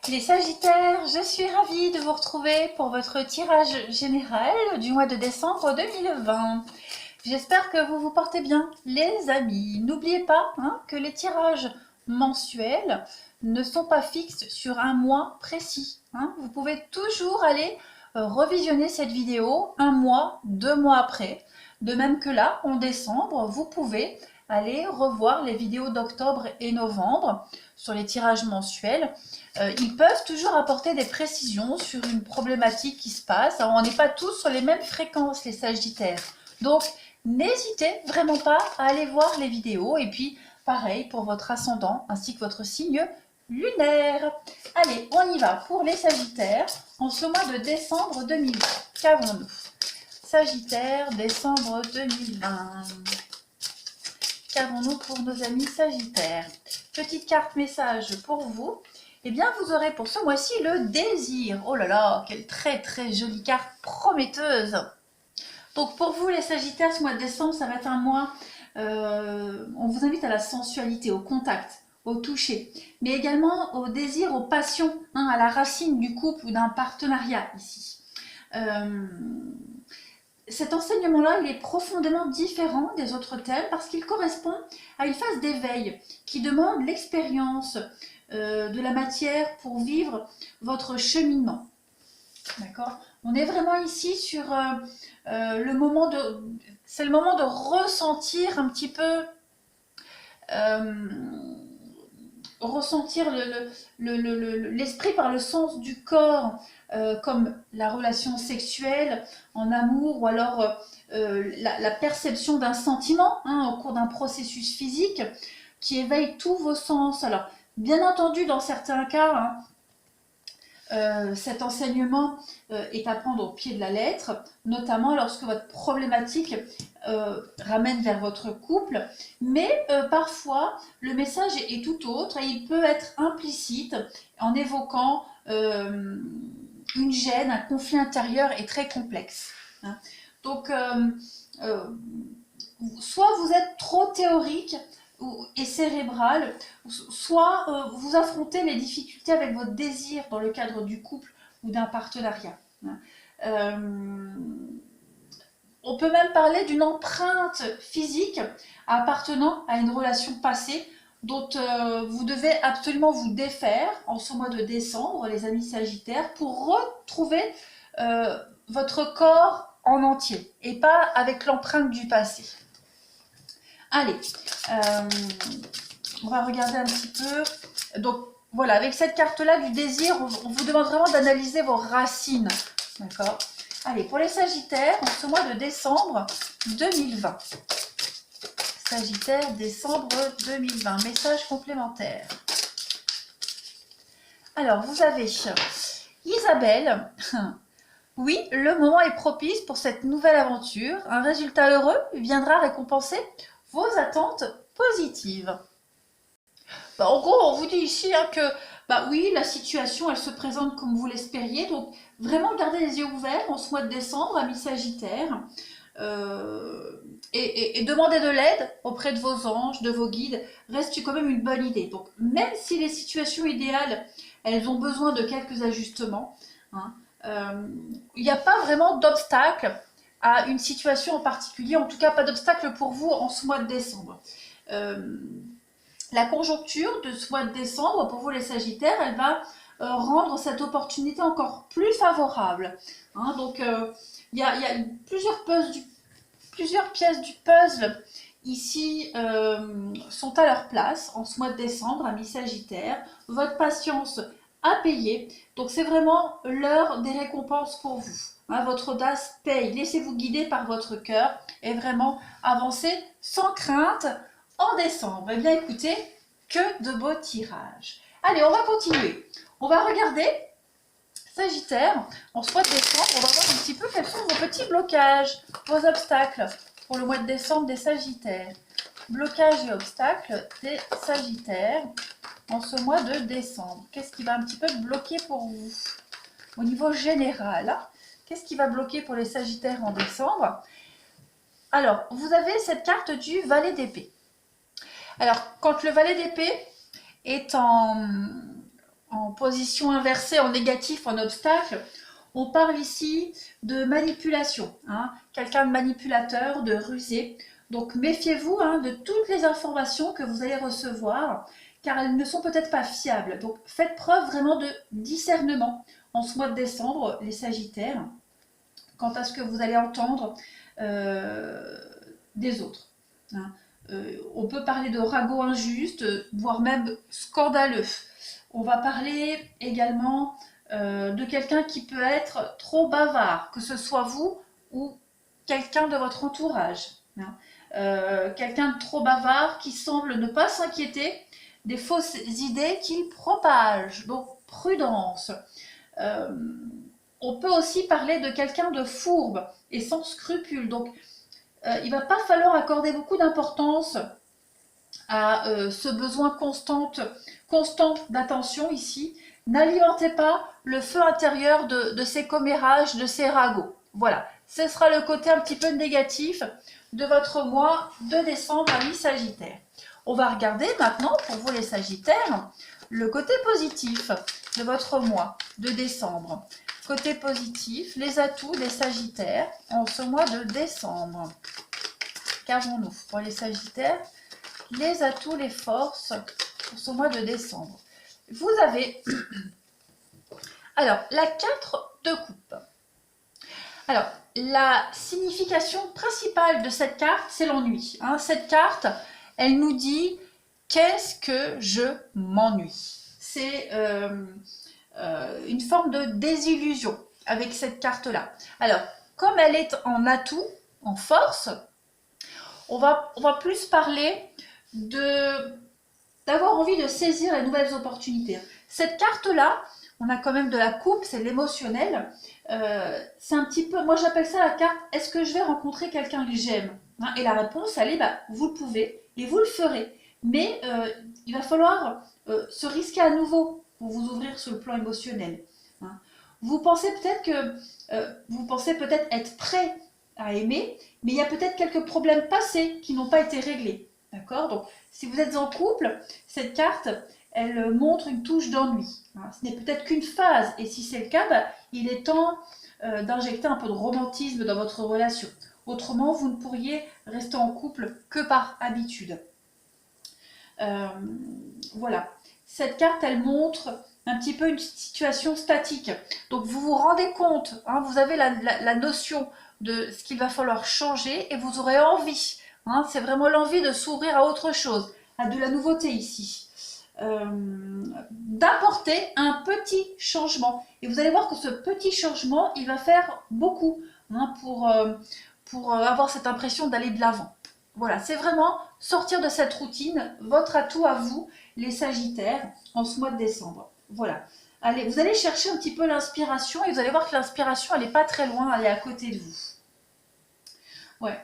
Les Sagittaires, je suis ravie de vous retrouver pour votre tirage général du mois de décembre 2020. J'espère que vous vous portez bien, les amis. N'oubliez pas que les tirages mensuels ne sont pas fixes sur un mois précis. Vous pouvez toujours aller revisionner cette vidéo un mois, 2 mois après. De même que là, en décembre, vous pouvez aller revoir les vidéos d'octobre et novembre sur les tirages mensuels. Ils peuvent toujours apporter des précisions sur une problématique qui se passe. Alors, on n'est pas tous sur les mêmes fréquences, les Sagittaires. Donc, n'hésitez vraiment pas à aller voir les vidéos. Et puis, pareil pour votre ascendant ainsi que votre signe lunaire. Allez, on y va pour les Sagittaires en ce mois de décembre 2020. Qu'avons-nous? Sagittaire, décembre 2020. Qu'avons-nous pour nos amis Sagittaires? Petite carte message pour vous. Eh bien, vous aurez pour ce mois-ci le désir. Oh là là, quelle très très jolie carte prometteuse. Donc pour vous les Sagittaires, ce mois de décembre, ça va être un mois, on vous invite à la sensualité, au contact, au toucher, mais également au désir, aux passions, à la racine du couple ou d'un partenariat ici. Cet enseignement-là, il est profondément différent des autres thèmes parce qu'il correspond à une phase d'éveil qui demande l'expérience de la matière pour vivre votre cheminement. D'accord? On est vraiment ici sur le moment de... C'est le moment de ressentir un petit peu... ressentir l'esprit par le sens du corps, comme la relation sexuelle en amour ou alors la perception d'un sentiment au cours d'un processus physique qui éveille tous vos sens. Alors, bien entendu, dans certains cas, cet enseignement est à prendre au pied de la lettre, notamment lorsque votre problématique ramène vers votre couple, mais parfois le message est tout autre et il peut être implicite en évoquant une gêne, un conflit intérieur et très complexe. Donc, soit vous êtes trop théorique et cérébral, soit vous affrontez les difficultés avec votre désir dans le cadre du couple ou d'un partenariat. On peut même parler d'une empreinte physique appartenant à une relation passée dont vous devez absolument vous défaire en ce mois de décembre, les amis Sagittaires, pour retrouver votre corps en entier et pas avec l'empreinte du passé. Allez, on va regarder un petit peu. Donc voilà, avec cette carte-là du désir, on vous demande vraiment d'analyser vos racines. D'accord? Allez, pour les Sagittaires, en ce mois de décembre 2020. Sagittaire, décembre 2020. Message complémentaire. Alors, vous avez Isabelle. Oui, le moment est propice pour cette nouvelle aventure. Un résultat heureux viendra récompenser vos attentes positives. En gros, on vous dit ici que oui, la situation, elle se présente comme vous l'espériez. Donc, vraiment, gardez les yeux ouverts en ce mois de décembre, amis Sagittaires. Et demander de l'aide auprès de vos anges, de vos guides, reste quand même une bonne idée. Donc, même si les situations idéales, elles ont besoin de quelques ajustements, il n'y a pas vraiment d'obstacle à une situation en particulier, en tout cas pas d'obstacle pour vous en ce mois de décembre. La conjoncture de ce mois de décembre, pour vous les Sagittaires, elle va rendre cette opportunité encore plus favorable. Donc, il y a plusieurs pièces du puzzle ici sont à leur place en ce mois de décembre, amis Sagittaires. Votre patience a payé, donc c'est vraiment l'heure des récompenses pour vous. Votre audace paye, laissez-vous guider par votre cœur et vraiment avancez sans crainte en décembre. Eh bien écoutez, que de beaux tirages. Allez, on va continuer. On va regarder Sagittaire, en ce mois de décembre, on va voir un petit peu quels sont vos petits blocages, vos obstacles pour le mois de décembre des Sagittaires. Blocages et obstacles des Sagittaires en ce mois de décembre. Qu'est-ce qui va un petit peu bloquer pour vous au niveau général? Qu'est-ce qui va bloquer pour les Sagittaires en décembre? Alors, vous avez cette carte du valet d'épée. Alors, quand le valet d'épée est en en position inversée, en négatif, en obstacle, on parle ici de manipulation, hein, quelqu'un de manipulateur, de rusé. Donc méfiez-vous de toutes les informations que vous allez recevoir, car elles ne sont peut-être pas fiables. Donc faites preuve vraiment de discernement en ce mois de décembre, les Sagittaires, quant à ce que vous allez entendre des autres. Hein. On peut parler de ragots injustes, voire même scandaleux. On va parler également de quelqu'un qui peut être trop bavard, que ce soit vous ou quelqu'un de votre entourage. Hein. Quelqu'un de trop bavard qui semble ne pas s'inquiéter des fausses idées qu'il propage. Donc prudence. On peut aussi parler de quelqu'un de fourbe et sans scrupule. Donc il ne va pas falloir accorder beaucoup d'importance à ce besoin constant d'attention ici. N'alimentez pas le feu intérieur de ces commérages, de ces ragots. Voilà, ce sera le côté un petit peu négatif de votre mois de décembre, amis Sagittaires. On va regarder maintenant, pour vous les Sagittaires, le côté positif de votre mois de décembre. Côté positif, les atouts des Sagittaires en ce mois de décembre. Qu'avons-nous pour les Sagittaires? Les atouts, les forces pour ce mois de décembre. Vous avez alors la 4 de coupe. Alors la signification principale de cette carte, c'est l'ennui. Hein. Cette carte, elle nous dit qu'est-ce que je m'ennuie. C'est une forme de désillusion avec cette carte-là. Alors comme elle est en atout, en force, on va plus parler d'avoir envie de saisir les nouvelles opportunités. Cette carte-là, on a quand même de la coupe, c'est l'émotionnel. C'est un petit peu, moi j'appelle ça la carte, est-ce que je vais rencontrer quelqu'un que j'aime? Et la réponse, elle est, vous le pouvez et vous le ferez. Mais il va falloir se risquer à nouveau pour vous ouvrir sur le plan émotionnel. Vous pensez peut-être être prêt à aimer, mais il y a peut-être quelques problèmes passés qui n'ont pas été réglés. D'accord? Donc, si vous êtes en couple, cette carte, elle montre une touche d'ennui. Ce n'est peut-être qu'une phase, et si c'est le cas, il est temps d'injecter un peu de romantisme dans votre relation. Autrement, vous ne pourriez rester en couple que par habitude. Voilà. Cette carte, elle montre un petit peu une situation statique. Donc, vous vous rendez compte, vous avez la notion de ce qu'il va falloir changer et vous aurez envie. C'est vraiment l'envie de s'ouvrir à autre chose, à de la nouveauté ici. D'apporter un petit changement. Et vous allez voir que ce petit changement, il va faire beaucoup pour avoir cette impression d'aller de l'avant. Voilà, c'est vraiment sortir de cette routine, votre atout à vous, les Sagittaires, en ce mois de décembre. Voilà. Allez, vous allez chercher un petit peu l'inspiration et vous allez voir que l'inspiration, elle n'est pas très loin, elle est à côté de vous. Ouais.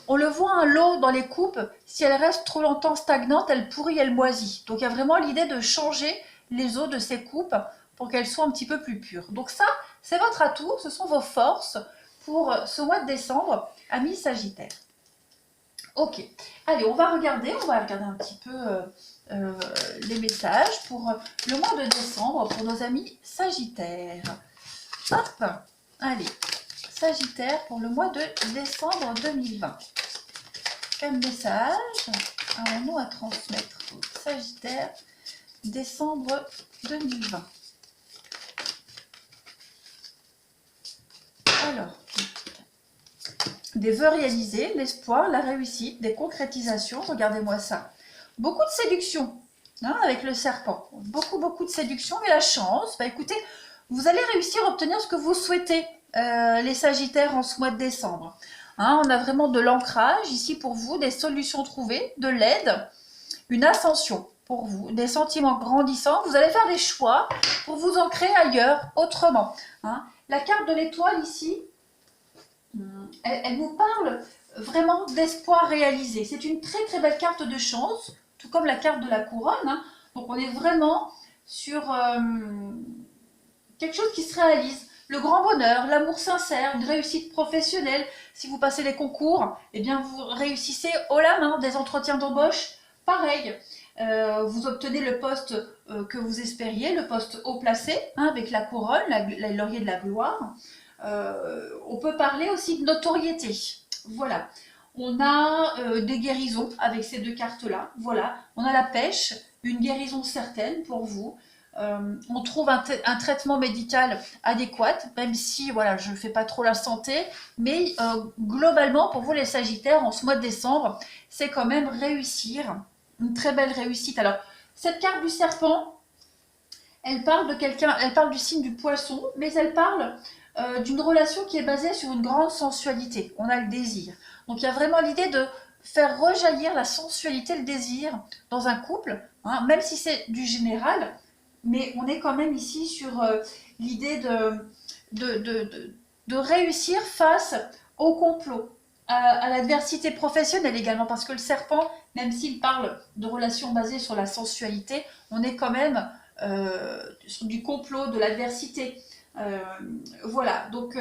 On le voit, l'eau dans les coupes, si elle reste trop longtemps stagnante, elle pourrit, elle moisit. Donc il y a vraiment l'idée de changer les eaux de ces coupes pour qu'elles soient un petit peu plus pures. Donc ça, c'est votre atout, ce sont vos forces pour ce mois de décembre, amis Sagittaires. Ok, allez, on va regarder un petit peu les messages pour le mois de décembre pour nos amis Sagittaires. Hop, allez, Sagittaire pour le mois de décembre 2020. Quel message avons-nous à transmettre aux Sagittaires décembre 2020? Alors, des vœux réalisés, l'espoir, la réussite, des concrétisations, regardez-moi ça. Beaucoup de séduction, avec le serpent. Beaucoup de séduction, mais la chance, écoutez, vous allez réussir à obtenir ce que vous souhaitez, les Sagittaires, en ce mois de décembre. On a vraiment de l'ancrage ici pour vous, des solutions trouvées, de l'aide, une ascension pour vous, des sentiments grandissants. Vous allez faire des choix pour vous ancrer ailleurs, autrement. La carte de l'étoile ici, elle nous parle vraiment d'espoir réalisé. C'est une très belle carte de chance, tout comme la carte de la couronne. Donc on est vraiment sur quelque chose qui se réalise. Le grand bonheur, l'amour sincère, une réussite professionnelle. Si vous passez les concours, eh bien vous réussissez haut la main. Des entretiens d'embauche, pareil. vous obtenez le poste que vous espériez, le poste haut placé, hein, avec la couronne, la laurier de la gloire. On peut parler aussi de notoriété. Voilà. On a des guérisons avec ces deux cartes-là. Voilà. On a la pêche, une guérison certaine pour vous. On trouve un traitement médical adéquat, même si voilà, je ne fais pas trop la santé, mais globalement, pour vous les Sagittaires, en ce mois de décembre, c'est quand même réussir, une très belle réussite. Alors, cette carte du serpent, elle parle de quelqu'un, elle parle du signe du poisson, mais elle parle d'une relation qui est basée sur une grande sensualité. On a le désir. Donc, il y a vraiment l'idée de faire rejaillir la sensualité, le désir dans un couple, hein, même si c'est du général, mais on est quand même ici sur l'idée de réussir face au complot, à l'adversité professionnelle également, parce que le serpent, même s'il parle de relations basées sur la sensualité, on est quand même sur du complot, de l'adversité. Voilà, donc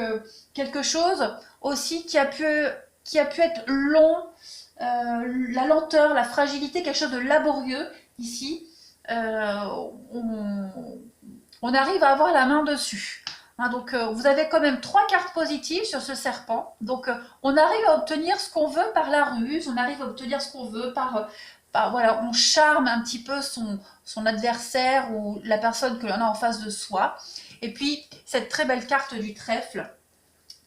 quelque chose aussi qui a pu être long, la lenteur, la fragilité, quelque chose de laborieux ici. On arrive à avoir la main dessus. Hein, donc vous avez quand même 3 cartes positives sur ce serpent. Donc on arrive à obtenir ce qu'on veut par la ruse, on arrive à obtenir ce qu'on veut voilà, on charme un petit peu son adversaire ou la personne que l'on a en face de soi. Et puis cette très belle carte du trèfle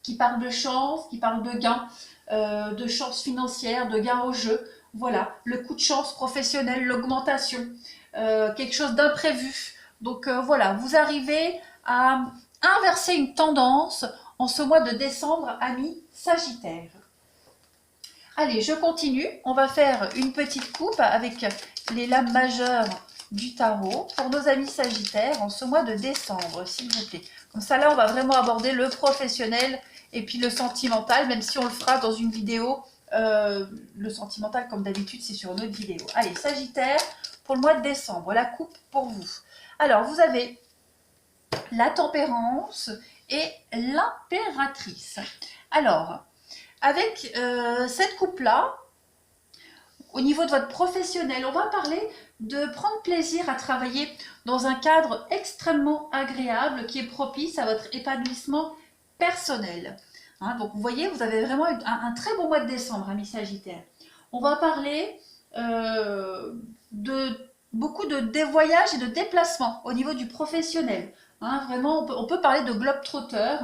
qui parle de chance, qui parle de gain, de chance financière, de gain au jeu. Voilà, le coup de chance professionnel, l'augmentation, quelque chose d'imprévu. Donc voilà, vous arrivez à inverser une tendance en ce mois de décembre, amis Sagittaire. Allez, je continue. On va faire une petite coupe avec les lames majeures du tarot pour nos amis Sagittaires en ce mois de décembre, s'il vous plaît. Comme ça, là, on va vraiment aborder le professionnel et puis le sentimental, même si on le fera dans une vidéo. Le sentimental, comme d'habitude, c'est sur une autre vidéo. Allez, Sagittaire, pour le mois de décembre, la coupe pour vous. Alors, vous avez la tempérance et l'impératrice. Alors, avec cette coupe-là, au niveau de votre professionnel, on va parler de prendre plaisir à travailler dans un cadre extrêmement agréable qui est propice à votre épanouissement personnel. Hein, donc vous voyez, vous avez vraiment un très bon mois de décembre, amis Sagittaires. On va parler de beaucoup de voyages et de déplacements au niveau du professionnel. Hein, vraiment, on peut parler de globe-trotter.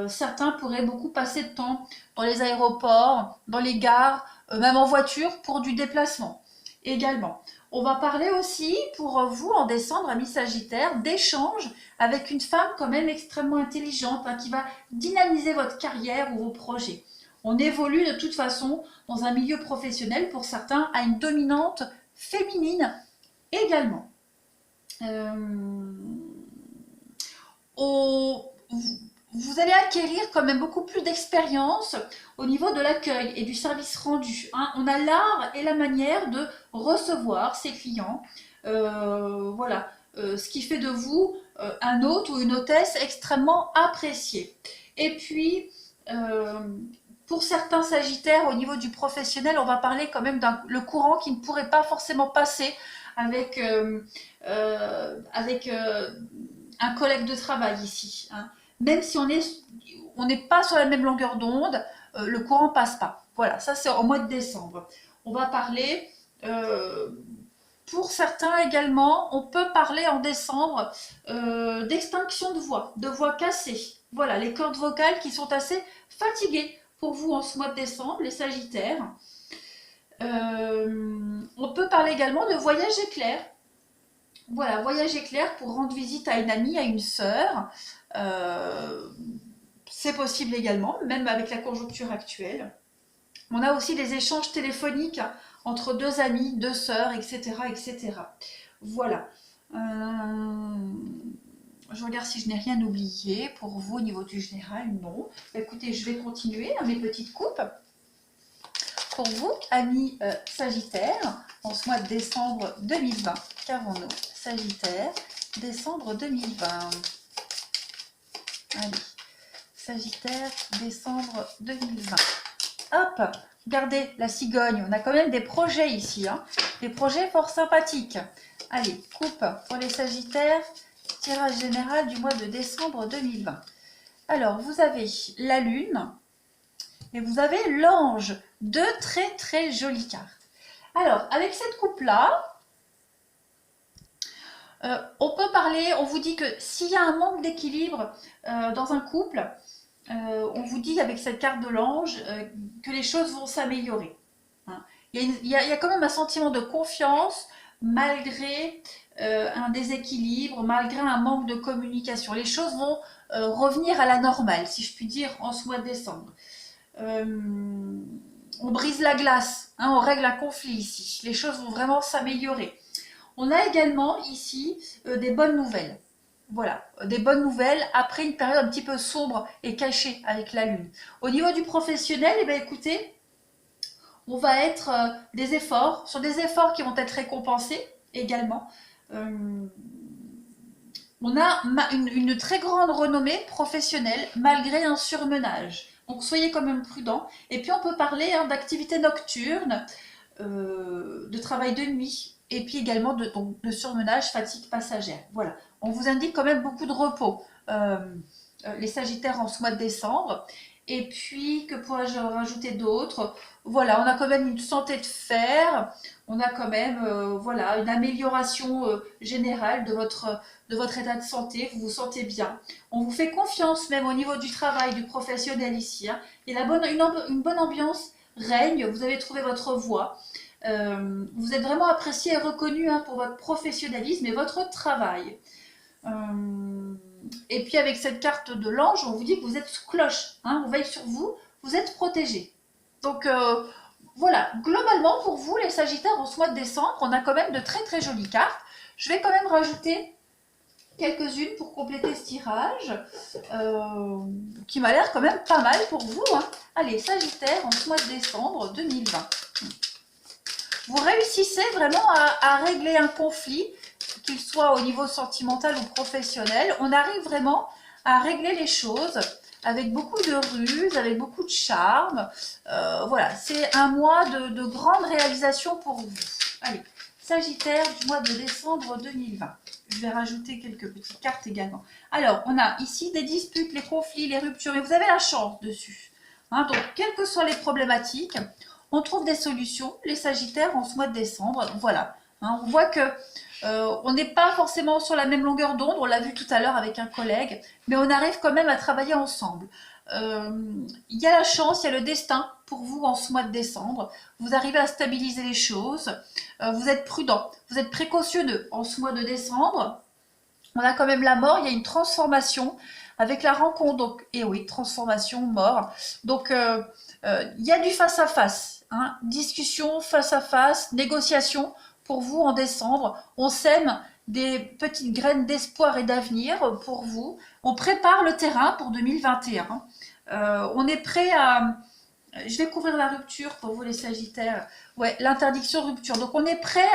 Certains pourraient beaucoup passer de temps dans les aéroports, dans les gares, même en voiture pour du déplacement également. On va parler aussi pour vous en décembre, amis Sagittaire, d'échanges avec une femme quand même extrêmement intelligente, hein, qui va dynamiser votre carrière ou vos projets. On évolue de toute façon dans un milieu professionnel, pour certains, à une dominante féminine également. Vous allez acquérir quand même beaucoup plus d'expérience au niveau de l'accueil et du service rendu. Hein. On a l'art et la manière de recevoir ses clients. Voilà, ce qui fait de vous un hôte ou une hôtesse extrêmement appréciée. Et puis, pour certains Sagittaires, au niveau du professionnel, on va parler quand même le courant qui ne pourrait pas forcément passer avec un collègue de travail ici. Hein. Même si on n'est pas sur la même longueur d'onde, le courant passe pas. Voilà, ça c'est au mois de décembre. On va parler, pour certains également, on peut parler en décembre d'extinction de voix cassée. Voilà, les cordes vocales qui sont assez fatiguées pour vous en ce mois de décembre, les Sagittaires. On peut parler également de voyage éclair. Voilà, voyage éclair pour rendre visite à une amie, à une sœur. C'est possible également, même avec la conjoncture actuelle. On a aussi des échanges téléphoniques entre deux amis, deux sœurs, etc. etc. Voilà. Je regarde si je n'ai rien oublié pour vous au niveau du général. Non. Écoutez, je vais continuer à mes petites coupes. Pour vous, amis Sagittaires, en ce mois de décembre 2020, qu'avons-nous? Sagittaire, décembre 2020. Allez, Sagittaire, décembre 2020. Hop, regardez la cigogne, on a quand même des projets ici. Hein. Des projets fort sympathiques. Allez, coupe pour les Sagittaires. Tirage général du mois de décembre 2020. Alors, vous avez la Lune et vous avez l'Ange. Deux très jolies cartes. Alors, avec cette coupe-là, on peut parler, on vous dit que s'il y a un manque d'équilibre dans un couple, on vous dit avec cette carte de l'Ange que les choses vont s'améliorer. Hein. Il y a quand même un sentiment de confiance malgré un déséquilibre, malgré un manque de communication. Les choses vont revenir à la normale, si je puis dire, en ce mois de décembre. On brise la glace, hein, on règle un conflit ici. Les choses vont vraiment s'améliorer. On a également ici des bonnes nouvelles. Voilà, des bonnes nouvelles après une période un petit peu sombre et cachée avec la Lune. Au niveau du professionnel, eh bien, écoutez, on va être des efforts, sur des efforts qui vont être récompensés également. On a une très grande renommée professionnelle malgré un surmenage. Donc soyez quand même prudents. Et puis on peut parler d'activités nocturnes, de travail de nuit, et puis également de surmenage, fatigue passagère. Voilà, on vous indique quand même beaucoup de repos, les Sagittaires en ce mois de décembre. Et puis, que pourrais-je rajouter d'autre? Voilà, on a quand même une santé de fer, on a quand même voilà, une amélioration générale de votre état de santé, vous vous sentez bien. On vous fait confiance même au niveau du travail, du professionnel ici. Hein. Et une bonne ambiance règne, vous avez trouvé votre voie. Vous êtes vraiment apprécié et reconnu pour votre professionnalisme et votre travail. Et puis avec cette carte de l'Ange, on vous dit que vous êtes sous cloche, hein, on veille sur vous, vous êtes protégé. Donc voilà, globalement pour vous les Sagittaires en ce mois de décembre, on a quand même de très jolies cartes. Je vais quand même rajouter quelques-unes pour compléter ce tirage, qui m'a l'air quand même pas mal pour vous. Hein. Allez, Sagittaire en ce mois de décembre 2020. Vous réussissez vraiment à régler un conflit, qu'il soit au niveau sentimental ou professionnel. On arrive vraiment à régler les choses avec beaucoup de ruse, avec beaucoup de charme. Voilà, c'est un mois de grande réalisation pour vous. Allez, Sagittaire du mois de décembre 2020. Je vais rajouter quelques petites cartes également. Alors, on a ici des disputes, les conflits, les ruptures, et vous avez la chance dessus. Hein, donc, quelles que soient les problématiques, on trouve des solutions, les Sagittaires, en ce mois de décembre. Voilà, hein, on voit que on n'est pas forcément sur la même longueur d'onde, on l'a vu tout à l'heure avec un collègue, mais on arrive quand même à travailler ensemble. Il y a la chance, il y a le destin pour vous en ce mois de décembre. Vous arrivez à stabiliser les choses, vous êtes prudent, vous êtes précautionneux en ce mois de décembre. On a quand même la mort, il y a une transformation avec la rencontre, donc, et oui, transformation, mort. Donc, il y a du face-à-face, hein, discussion, face-à-face, négociation pour vous en décembre. On sème des petites graines d'espoir et d'avenir pour vous. On prépare le terrain pour 2021. On est prêt à... Je vais couvrir la rupture pour vous les Sagittaires. Ouais, l'interdiction rupture. Donc on est prêt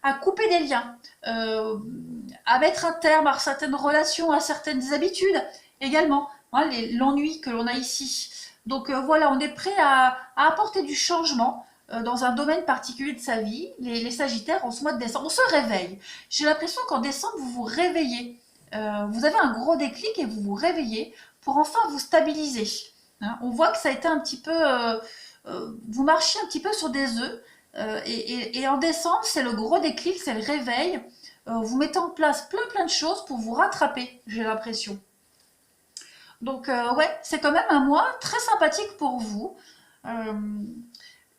à couper des liens, à mettre un terme à certaines relations, à certaines habitudes également. Hein, l'ennui que l'on a ici. Donc voilà, on est prêt à apporter du changement dans un domaine particulier de sa vie. Les Sagittaires en ce mois de décembre, on se réveille. J'ai l'impression qu'en décembre, vous vous réveillez. Vous avez un gros déclic et vous vous réveillez pour enfin vous stabiliser. Hein, on voit que ça a été un petit peu... vous marchez un petit peu sur des œufs. Et en décembre, c'est le gros déclic, c'est le réveil. Vous mettez en place plein de choses pour vous rattraper, j'ai l'impression. Donc ouais, c'est quand même un mois très sympathique pour vous.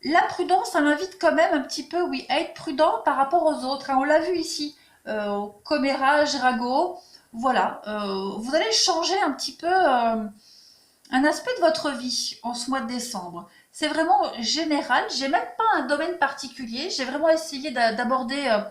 La prudence, ça m'invite quand même un petit peu, oui, à être prudent par rapport aux autres. Hein. On l'a vu ici, commérage, ragot. Voilà, vous allez changer un petit peu un aspect de votre vie en ce mois de décembre. C'est vraiment général, j'ai même pas un domaine particulier, j'ai vraiment essayé d'aborder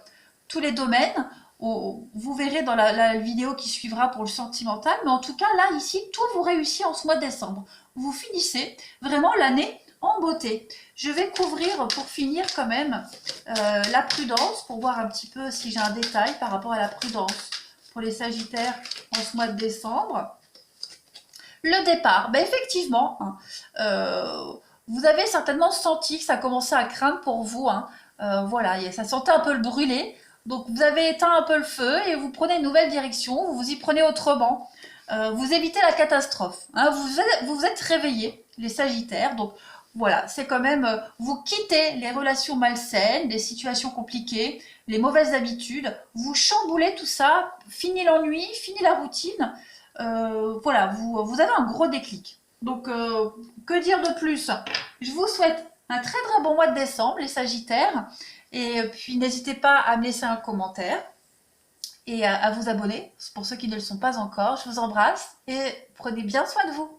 tous les domaines. Vous verrez dans la vidéo qui suivra pour le sentimental, mais en tout cas là, ici, tout vous réussit en ce mois de décembre. Vous finissez vraiment l'année en beauté. Je vais couvrir pour finir quand même la prudence, pour voir un petit peu si j'ai un détail par rapport à la prudence pour les Sagittaires en ce mois de décembre. Le départ, ben effectivement, vous avez certainement senti que ça commençait à craindre pour vous. Hein. Voilà, ça sentait un peu le brûlé. Donc vous avez éteint un peu le feu et vous prenez une nouvelle direction, vous vous y prenez autrement. Vous évitez la catastrophe, hein. Vous êtes réveillés, les Sagittaires. Donc voilà, c'est quand même, vous quittez les relations malsaines, les situations compliquées, les mauvaises habitudes. Vous chamboulez tout ça, fini l'ennui, fini la routine. Voilà, vous avez un gros déclic. Donc que dire de plus? Je vous souhaite un très très bon mois de décembre, les Sagittaires. Et puis n'hésitez pas à me laisser un commentaire et à vous abonner pour ceux qui ne le sont pas encore. Je vous embrasse et prenez bien soin de vous.